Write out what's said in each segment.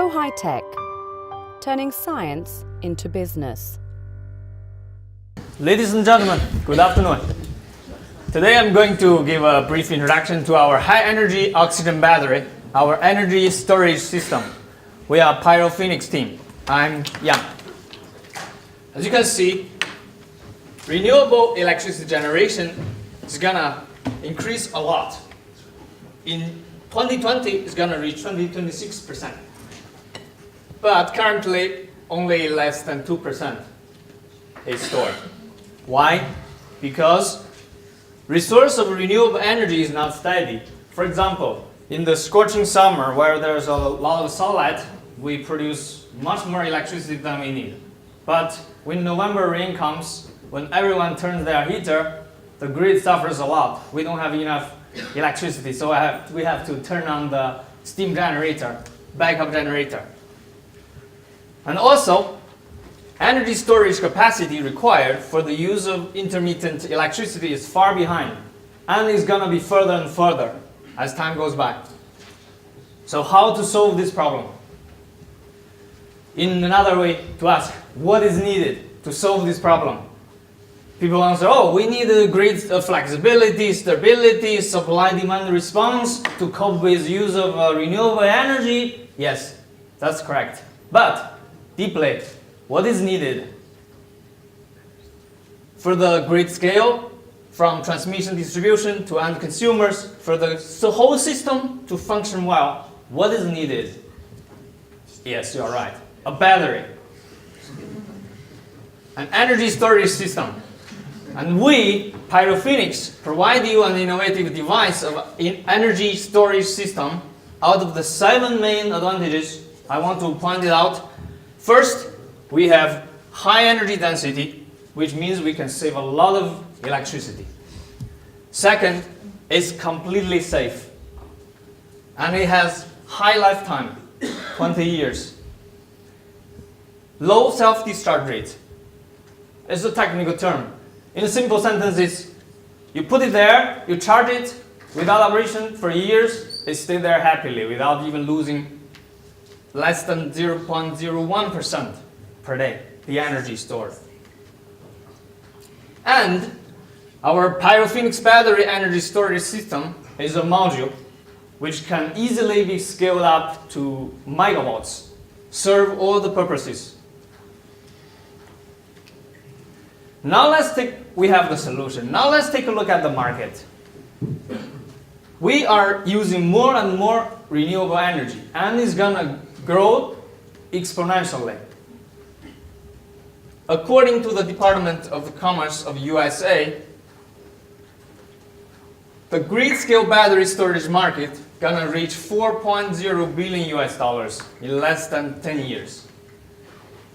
Go high-tech, turning science into business. Ladies and gentlemen, good afternoon. Today I'm going to give a brief introduction to our high-energy oxygen battery, our energy storage system. We are Pyrophoenix team. I'm Yang. As you can see, renewable electricity generation is gonna increase a lot. In 2020, it's gonna reach 26%. But currently, only less than 2% is stored. Why? Because resource of renewable energy is not steady. For example, in the scorching summer where there's a lot of sunlight, we produce much more electricity than we need. But when November rain comes, when everyone turns their heater, the grid suffers a lot. We don't have enough electricity, so we have to turn on the steam generator, backup generator. And also, energy storage capacity required for the use of intermittent electricity is far behind, and is going to be further and further as time goes by. So how to solve this problem? In another way to ask, what is needed to solve this problem? People answer, oh, we need a grid flexibility, stability, supply-demand response to cope with use of renewable energy. Yes, that's correct. But deeply, what is needed for the grid scale, from transmission distribution to end consumers, for the whole system to function well? What is needed? Yes, you're right. A battery. An energy storage system. And we, Pyrophoenix, provide you an innovative device of an energy storage system. Out of the 7 main advantages, I want to point it out. First, we have high energy density, which means we can save a lot of electricity. Second, it's completely safe. And it has high lifetime, 20 years. Low self-discharge rate. It's a technical term. In simple sentences, you put it there, you charge it without operation for years, it stays there happily without even losing less than 0.01% per day, the energy stored. And our Pyrophoenix battery energy storage system is a module which can easily be scaled up to megawatts, serve all the purposes. Now we have the solution. Now let's take a look at the market. We are using more and more renewable energy, and it's gonna grow exponentially. According to the Department of Commerce of USA, the grid-scale battery storage market gonna reach $4.0 billion in less than 10 years.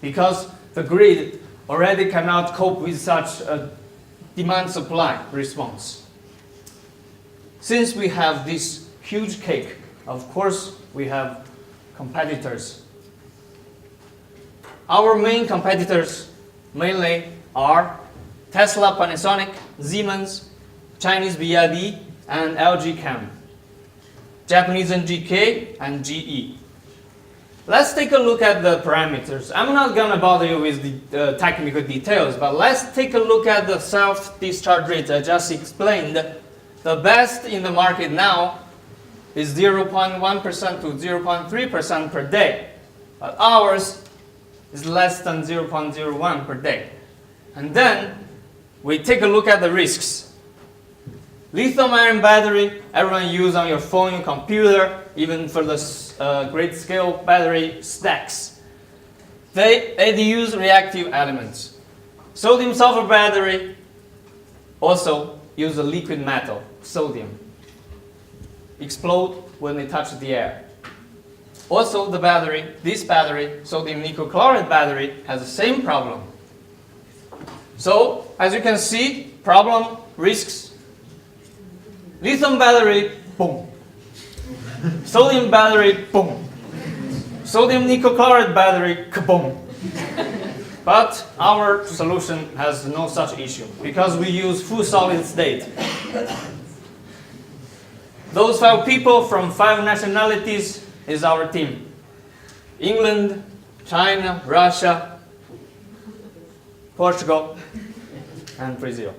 Because the grid already cannot cope with such a demand-supply response. Since we have this huge cake, of course we have competitors. Our main competitors mainly are Tesla, Panasonic, Siemens, Chinese BYD, and LG Chem, Japanese NGK, and GE. Let's take a look at the parameters. I'm not going to bother you with the technical details, but let's take a look at the self-discharge rate I just explained. The best in the market now is 0.1% to 0.3% per day, but ours is less than 0.01 per day. And then we take a look at the risks. Lithium-ion battery, everyone use on your phone, your computer, even for the grid-scale battery stacks. They use reactive elements. Sodium-sulfur battery also use a liquid metal, sodium. Explode when they touch the air. Also the battery, this battery, sodium nickel chloride battery, has the same problem. So, as you can see, problem, risks. Lithium battery, boom. Sodium battery, boom. Sodium nickel chloride battery, kaboom. But our solution has no such issue because we use full solid state. Those 5 people from 5 nationalities is our team. England, China, Russia, Portugal, and Brazil.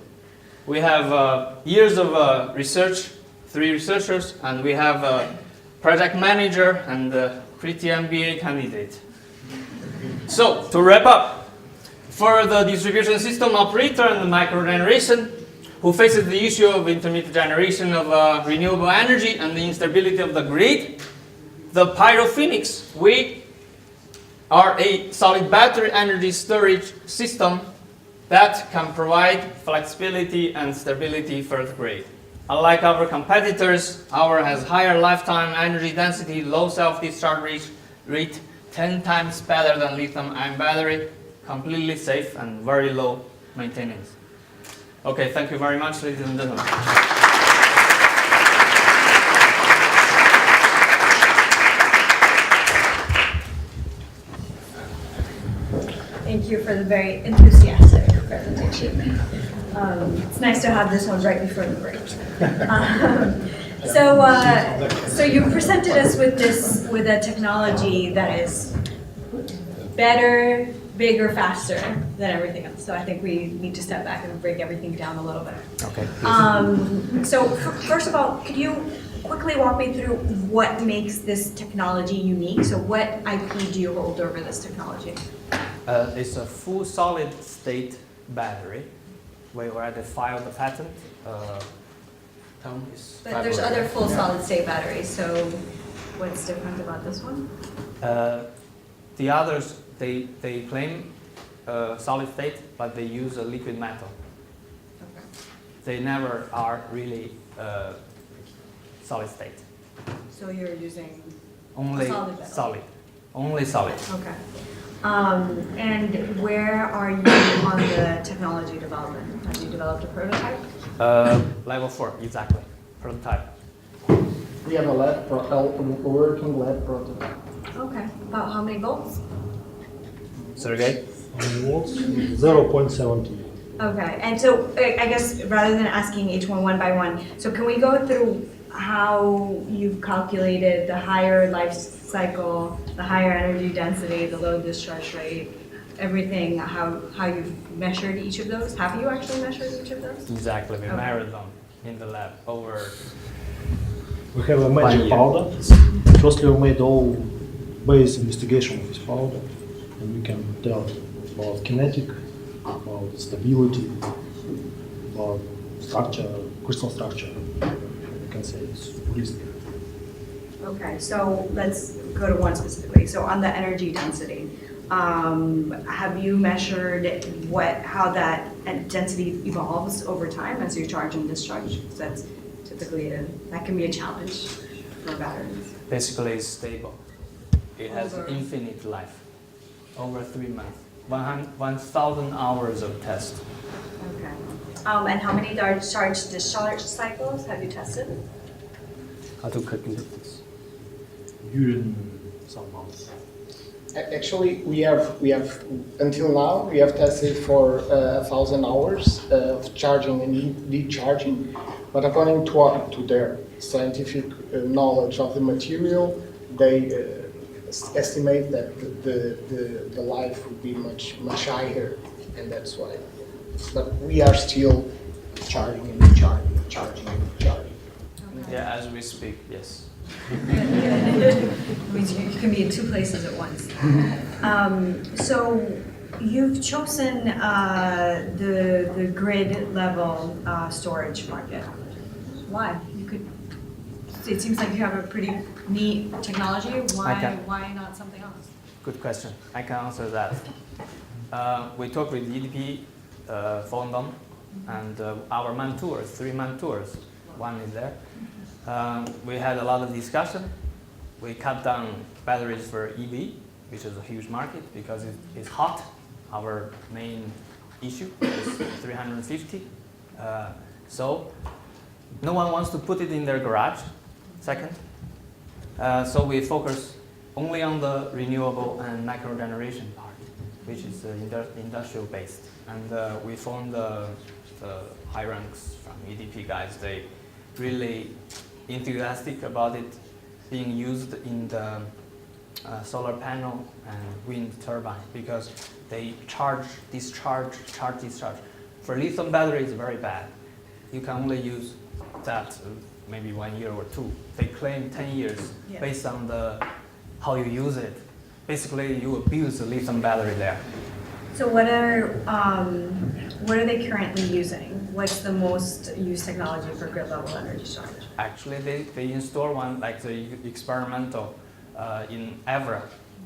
We have years of research, 3 researchers, and we have a project manager and a pretty MBA candidate. So, to wrap up, for the distribution system operator and the microgeneration, who faces the issue of intermittent generation of renewable energy and the instability of the grid, the Pyrophoenix, we are a solid battery energy storage system that can provide flexibility and stability for the grid. Unlike our competitors, ours has higher lifetime energy density, low self-discharge rate, 10 times better than lithium-ion battery, completely safe and very low maintenance. Okay, thank you very much, ladies and gentlemen. Thank you for the very enthusiastic presentation. It's nice to have this one right before the break. So you presented us with a technology that is better, bigger, faster than everything else. So I think we need to step back and break everything down a little bit. Okay. So first of all, could you quickly walk me through what makes this technology unique? So what IP do you hold over this technology? It's a full solid state battery. We already filed the patent. But there's other full solid state batteries, so what's different about this one? The others, they claim solid state, but they use a liquid metal. Okay. They never are really solid state. So you're using Only solid metal? Solid. Only solid. Okay. And where are you on the technology development? Have you developed a prototype? Level 4, exactly. Prototype. We have a working lab prototype. Okay. About how many volts? Sergey? Volts 0.70. Okay. And so I guess rather than asking each one by one, so can we go through how you've calculated the higher life cycle, the higher energy density, the low discharge rate, everything, how you've measured each of those? Have you actually measured each of those? Exactly. We Okay. married them in the lab over. We have a magic powder. Firstly, we made all base investigation of this powder, and we can tell about kinetic, about stability, about structure, crystal structure. We can say it's reasonable. Okay, so let's go to one specifically. So on the energy density, have you measured how that density evolves over time as you charge and discharge? Because that's typically that can be a challenge for batteries. Basically, it's stable. It has Over- infinite life. Over 3 months. 1,000 hours of test. Okay. And how many charge discharge cycles have you tested? How to calculate this? During some months. Actually, we have until now we have tested for 1,000 hours of charging and decharging, but according to their scientific knowledge of the material, they estimate that the life would be much higher, and that's why. But we are still charging and decharging, charging and decharging. Yeah, as we speak, yes. It means you can be in 2 places at once. So you've chosen the grid level storage market. Why? It seems like you have a pretty neat technology. Why not something else? Good question. I can answer that. We talked with EDP, phoned them, and our man tours, 3-man tours, one is there. We had a lot of discussion. We cut down batteries for EV, which is a huge market because it's hot. Our main issue is 350. So no one wants to put it in their garage, second. So we focus only on the renewable and microgeneration part, which is industrial based. And we found the high ranks from EDP guys, they really enthusiastic about it being used in the solar panel and wind turbine because they charge, discharge, charge, discharge. For lithium battery, it's very bad. You can only use that maybe 1 year or 2. They claim 10 years Yeah. based on how you use it. Basically, you abuse the lithium battery there. So what are they currently using? What's the most used technology for grid level energy storage? Actually, they install one like the experimental in Evora,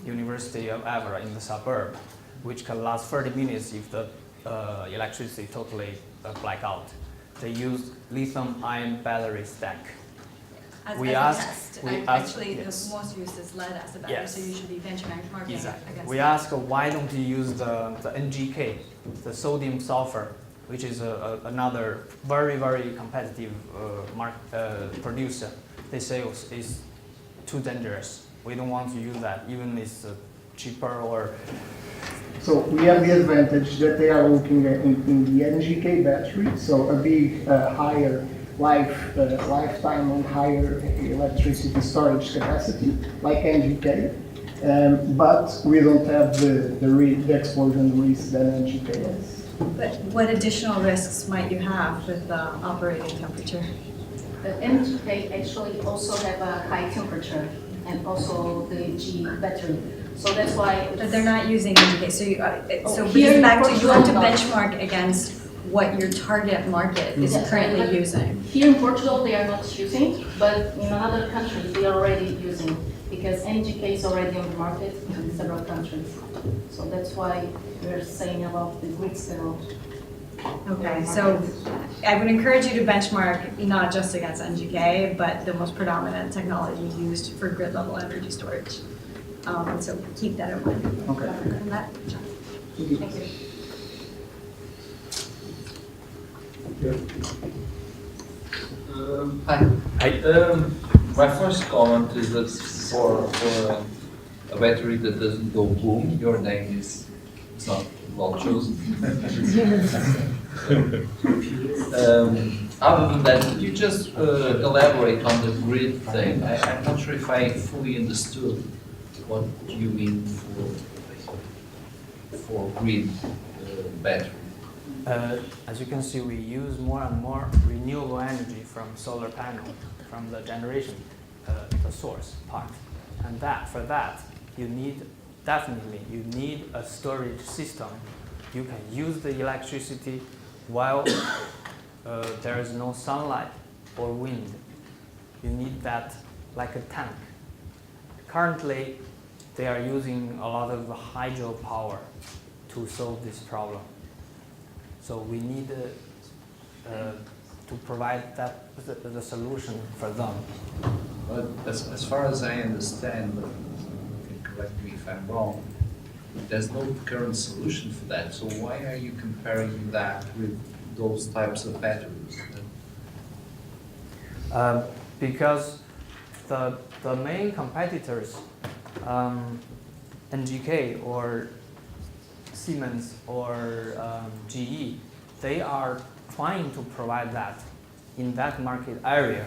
University of Evora in the suburb, which can last 30 minutes if the electricity totally black out. They use lithium-ion battery stack. As We a asked- test. we Actually, asked- the most used is lead acid battery, Yes. so you should be benchmarking Exactly. against We that. ask why don't you use the NGK, the sodium sulfur, which is another very, very competitive producer. They say it's too dangerous. We don't want to use that, even if it's cheaper or. So we have the advantage that they are looking at in the NGK battery, so a big higher lifetime and higher electricity storage capacity, like NGK. But we don't have the explosion risk that NGK has. But what additional risks might you have with the operating temperature? The NGK actually also have a high temperature and also the G battery. So that's why But they're not using NGK, so so here because in back to, you have to Portugal, benchmark against what your target market is Yes, currently but using. here in Portugal they are not using, but in other countries they are already using because NGK is already on the market in several countries. So that's why we're saying about the grid scale. Okay, so I would encourage you to benchmark not just against NGK, but the most predominant technology used for grid level energy storage. So keep that in mind. Okay. And that- Thank you. Thank you. Hi. My first comment is that for a battery that doesn't go boom, your name is not well chosen. Other than that, could you just elaborate on the grid thing? I'm not sure if I fully understood what you mean for grid battery. As you can see, we use more and more renewable energy from solar panel, from the generation, the source part. And for that, you need a storage system. You can use the electricity while there is no sunlight or wind. You need that like a tank. Currently, they are using a lot of hydropower to solve this problem. So we need to provide the solution for them. But as far as I understand, but you can correct me if I'm wrong, there's no current solution for that. So why are you comparing that with those types of batteries? Because the main competitors, NGK or Siemens or GE, they are trying to provide that in that market area.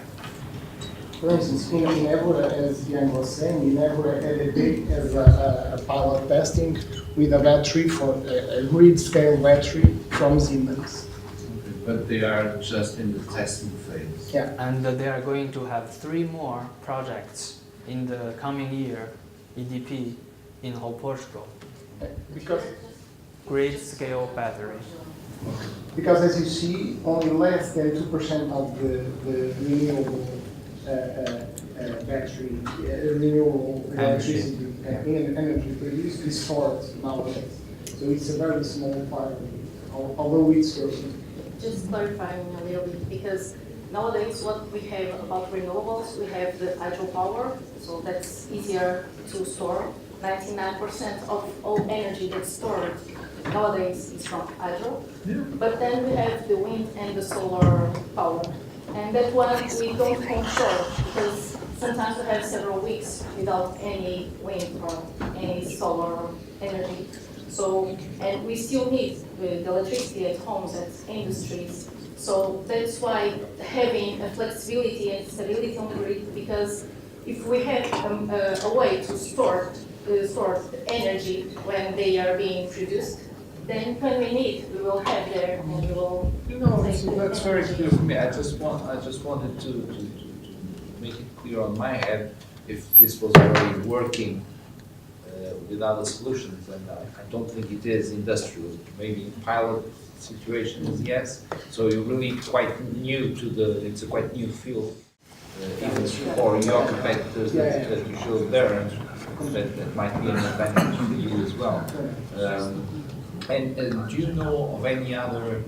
For instance, in Evora, as Jan was saying, in Evora has a pilot testing with a battery for a grid scale battery from Siemens. But they are just in the testing phase. Yeah. And they are going to have 3 more projects in the coming year, EDP, in whole Portugal. Because Grid scale battery. as you see, only less than 2% of the renewable battery, renewable electricity energy produced is stored nowadays. So it's a very small part, although it's growing. Just clarifying a little bit, because nowadays what we have about renewables, we have the hydropower, so that's easier to store. 99% of all energy that's stored nowadays is from hydro. But then we have the wind and the solar power. And that one we don't control because sometimes we have several weeks without any wind or any solar energy. So, and we still need the electricity at homes, at industries. So that's why having a flexibility and stability on the grid, because if we have a way to store store the energy when they are being produced, then when we need, we will have there and we will. No, so that's very clear for me. I just wanted to make it clear on my head if this was already working with other solutions, and I don't think it is industrial. Maybe in pilot situations, yes. So you're really quite new to it's a quite new field, even for your competitors that you showed there, that might be an advantage for you as well. And do you know of any other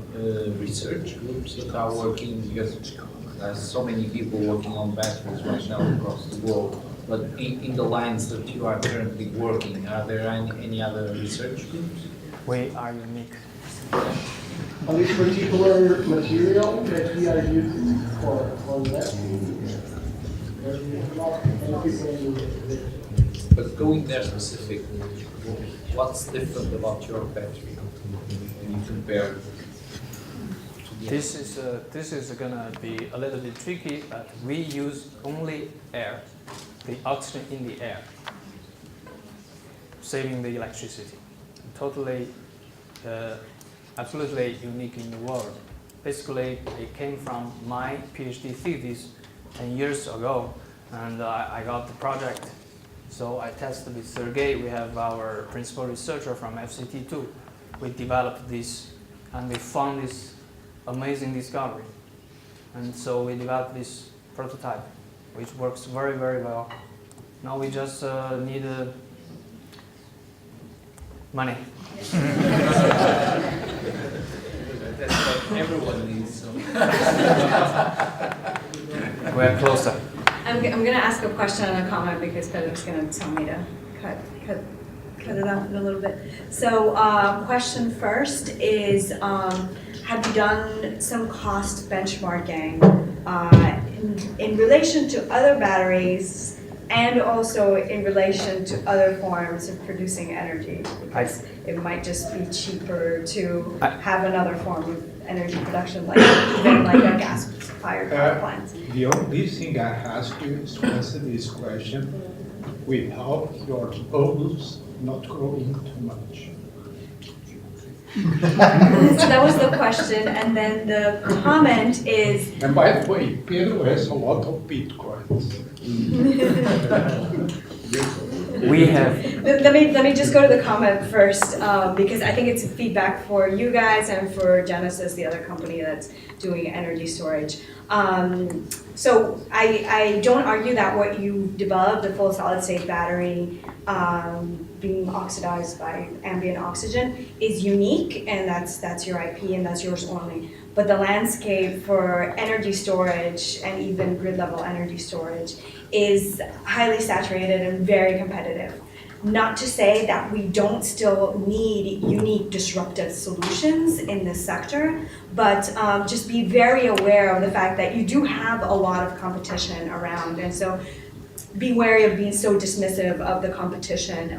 research groups that are working, because there's so many people working on batteries right now across the world, but in the lines that you are currently working, are there any other research groups? We are unique. On this particular material that we are using for that, there's not many people in the. But going there specifically, what's different about your battery when you compare? This is gonna be a little bit tricky, but we use only air, the oxygen in the air, saving the electricity. Totally, absolutely unique in the world. Basically, it came from my PhD thesis 10 years ago, and I got the project. So I tested with Sergey. We have our principal researcher from FCT2. We developed this, and we found this amazing discovery. And so we developed this prototype, which works very, very well. Now we just need money. That's what everyone needs. So. We're closer. I'm going to ask a question and a comment because Pedro's going to tell me to cut it off in a little bit. So question first is, have you done some cost benchmarking in relation to other batteries and also in relation to other forms of producing energy? Because it might just be cheaper to have another form of energy production, like even like a gas-fired power plant. The only thing I ask you is to answer this question without your bubbles not growing too much. So that was the question, and then the comment is... And by the way, Pedro has a lot of bitcoins. We have... Let me just go to the comment first, because I think it's feedback for you guys and for Genesis, the other company that's doing energy storage. So I don't argue that what you developed, the full solid-state battery, being oxidized by ambient oxygen, is unique, and that's your IP and that's yours only. But the landscape for energy storage and even grid-level energy storage is highly saturated and very competitive. Not to say that we don't still need unique disruptive solutions in this sector, but just be very aware of the fact that you do have a lot of competition around, and so be wary of being so dismissive of the competition.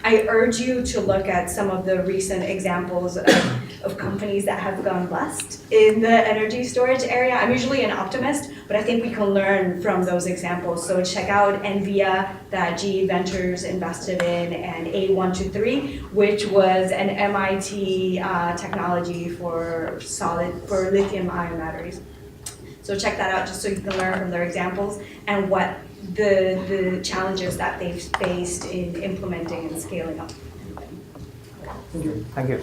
I urge you to look at some of the recent examples of companies that have gone bust in the energy storage area. I'm usually an optimist, but I think we can learn from those examples. So check out NVIA that GE Ventures invested in, and A123, which was an MIT technology for lithium-ion batteries. So check that out just so you can learn from their examples and what the challenges that they've faced in implementing and scaling up. Thank you. Thank you.